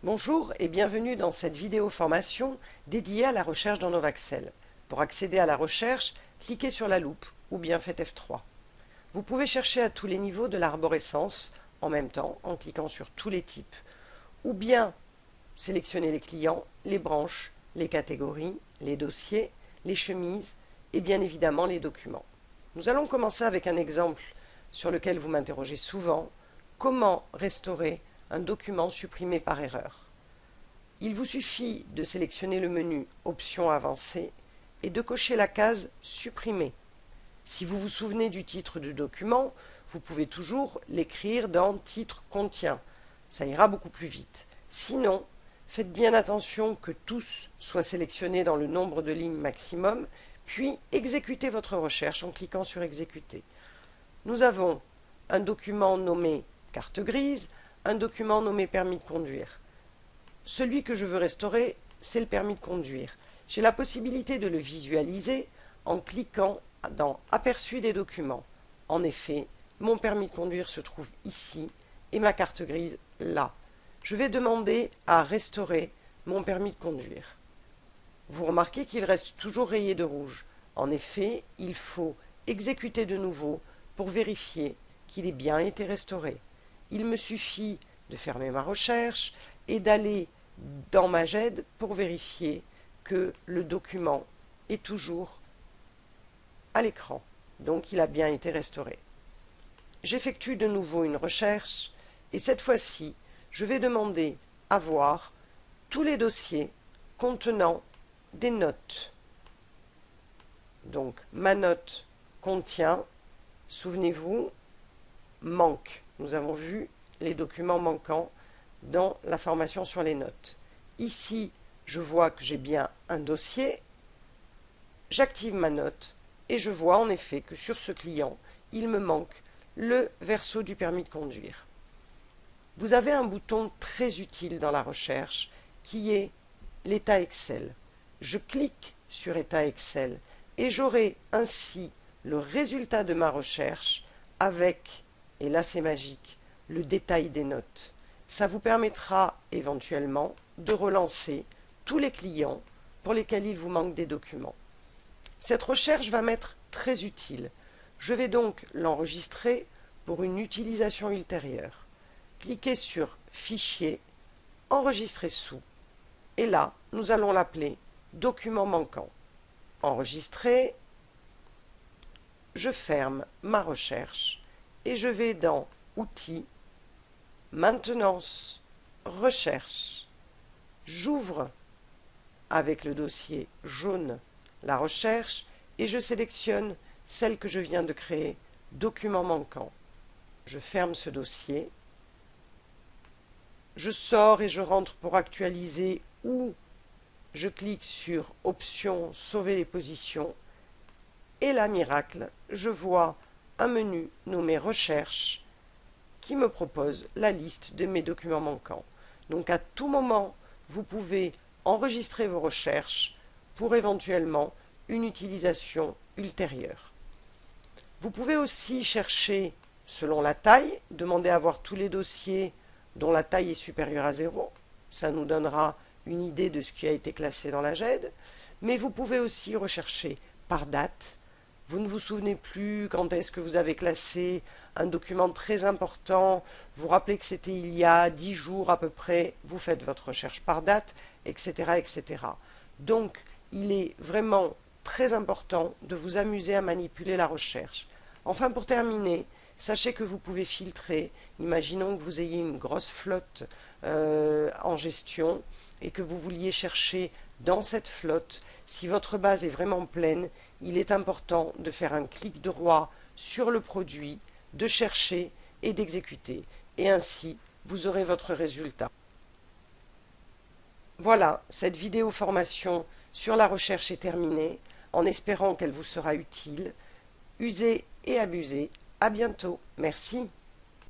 Bonjour et bienvenue dans cette vidéo formation dédiée à la recherche dans Novaxel. Pour accéder à la recherche, cliquez sur la loupe ou bien faites F3. Vous pouvez chercher à tous les niveaux de l'arborescence en même temps en cliquant sur tous les types, ou bien sélectionner les clients, les branches, les catégories, les dossiers, les chemises et bien évidemment les documents. Nous allons commencer avec un exemple sur lequel vous m'interrogez souvent: comment restaurer un document supprimé par erreur. Il vous suffit de sélectionner le menu Options avancées et de cocher la case Supprimer. Si vous vous souvenez du titre du document, vous pouvez toujours l'écrire dans Titre contient. Ça ira beaucoup plus vite. Sinon, faites bien attention que tous soient sélectionnés dans le nombre de lignes maximum, puis exécutez votre recherche en cliquant sur Exécuter. Nous avons un document nommé Carte grise, un document nommé Permis de conduire. Celui que je veux restaurer, c'est le permis de conduire. J'ai la possibilité de le visualiser en cliquant dans Aperçu des documents. En effet, mon permis de conduire se trouve ici et ma carte grise là. Je vais demander à restaurer mon permis de conduire. Vous remarquez qu'il reste toujours rayé de rouge. En effet, il faut exécuter de nouveau pour vérifier qu'il ait bien été restauré. Il me suffit de fermer ma recherche et d'aller dans Maged pour vérifier que le document est toujours à l'écran. Donc il a bien été restauré. J'effectue de nouveau une recherche et cette fois-ci, je vais demander à voir tous les dossiers contenant des notes. Donc ma note contient, souvenez-vous, manque. Nous avons vu les documents manquants dans la formation sur les notes. Ici, je vois que j'ai bien un dossier. J'active ma note et je vois en effet que sur ce client, il me manque le verso du permis de conduire. Vous avez un bouton très utile dans la recherche qui est l'état Excel. Je clique sur état Excel et j'aurai ainsi le résultat de ma recherche avec, et là c'est magique, le détail des notes. Ça vous permettra éventuellement de relancer tous les clients pour lesquels il vous manque des documents. Cette recherche va m'être très utile. Je vais donc l'enregistrer pour une utilisation ultérieure. Cliquez sur Fichier, Enregistrer sous. Et là, nous allons l'appeler Document manquant. Enregistrer. Je ferme ma recherche et je vais dans Outils, Maintenance, Recherche. J'ouvre avec le dossier jaune la recherche et je sélectionne celle que je viens de créer, Document manquant. Je ferme ce dossier. Je sors et je rentre pour actualiser ou je clique sur Options, Sauver les positions. Et là, miracle, je vois un menu nommé Recherche qui me propose la liste de mes documents manquants. Donc à tout moment, vous pouvez enregistrer vos recherches pour éventuellement une utilisation ultérieure. Vous pouvez aussi chercher selon la taille, demander à voir tous les dossiers dont la taille est supérieure à 0. Ça nous donnera une idée de ce qui a été classé dans la GED. Mais vous pouvez aussi rechercher par date. Vous ne vous souvenez plus quand est-ce que vous avez classé un document très important, vous rappelez que c'était il y a 10 jours à peu près, vous faites votre recherche par date, etc., etc. Donc, il est vraiment très important de vous amuser à manipuler la recherche. Enfin, pour terminer, sachez que vous pouvez filtrer. Imaginons que vous ayez une grosse flotte en gestion et que vous vouliez chercher dans cette flotte. Si votre base est vraiment pleine, il est important de faire un clic droit sur le produit, de chercher et d'exécuter. Et ainsi, vous aurez votre résultat. Voilà, cette vidéo formation sur la recherche est terminée, en espérant qu'elle vous sera utile. Usez et abusez. À bientôt. Merci.